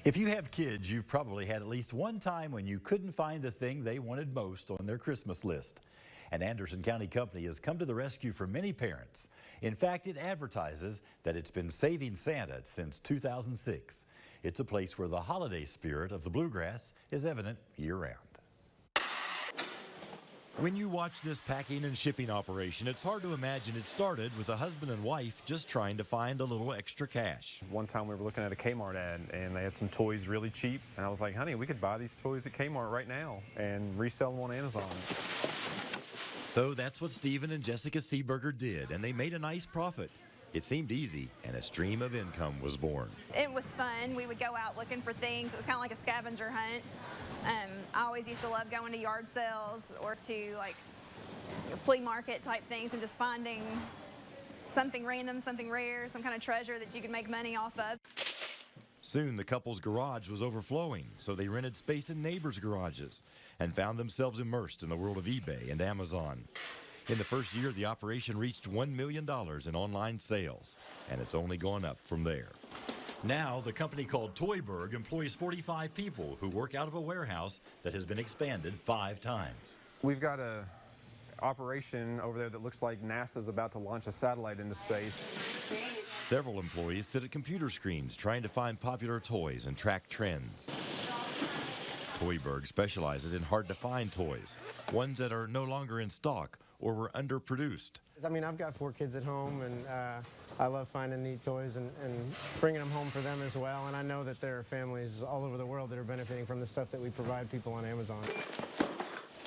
If you have kids, you've probably had at least one time when you couldn't find the thing they wanted most on their Christmas list. An Anderson County company has come to the rescue for many parents. In fact, it advertises that it's been saving Santa since 2006. It's a place where the holiday spirit of the bluegrass is evident year-round. When you watch this packing and shipping operation, it's hard to imagine it started with a husband and wife just trying to find a little extra cash. One time we were looking at a Kmart ad and they had some toys really cheap. And I was like, honey, we could buy these toys at Kmart right now and resell them on Amazon. So that's what Stephen and Jessica Seeberger did, and they made a nice profit. It seemed easy, and a stream of income was born. It was fun. We would go out looking for things. It was kind of like a scavenger hunt. I always used to love going to yard sales or to like flea market type things and just finding something random, something rare, some kind of treasure that you could make money off of. Soon the couple's garage was overflowing, so they rented space in neighbors' garages and found themselves immersed in the world of eBay and Amazon. In the first year, the operation reached $1 million in online sales, and it's only gone up from there. Now, the company called Toyburg employs 45 people who work out of a warehouse that has been expanded 5 times. We've got a operation over there that looks like NASA's about to launch a satellite into space. Several employees sit at computer screens trying to find popular toys and track trends. Toyburg specializes in hard-to-find toys, ones that are no longer in stock or were underproduced. I mean, I've got 4 kids at home, and I love finding neat toys and bringing them home for them as well. And I know that there are families all over the world that are benefiting from the stuff that we provide people on Amazon.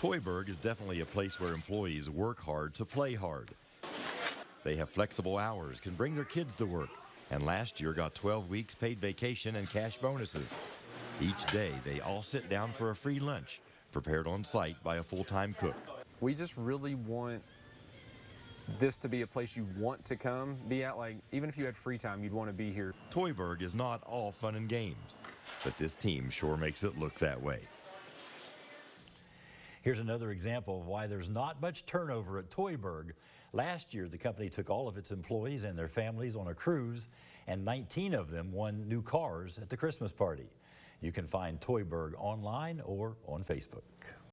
Toyburg is definitely a place where employees work hard to play hard. They have flexible hours, can bring their kids to work, and last year got 12 weeks paid vacation and cash bonuses. Each day, they all sit down for a free lunch, prepared on site by a full-time cook. We just really want this to be a place you want to come, be at. Like, even if you had free time, you'd want to be here. Toyburg is not all fun and games, but this team sure makes it look that way. Here's another example of why there's not much turnover at Toyburg. Last year, the company took all of its employees and their families on a cruise, and 19 of them won new cars at the Christmas party. You can find Toyburg online or on Facebook.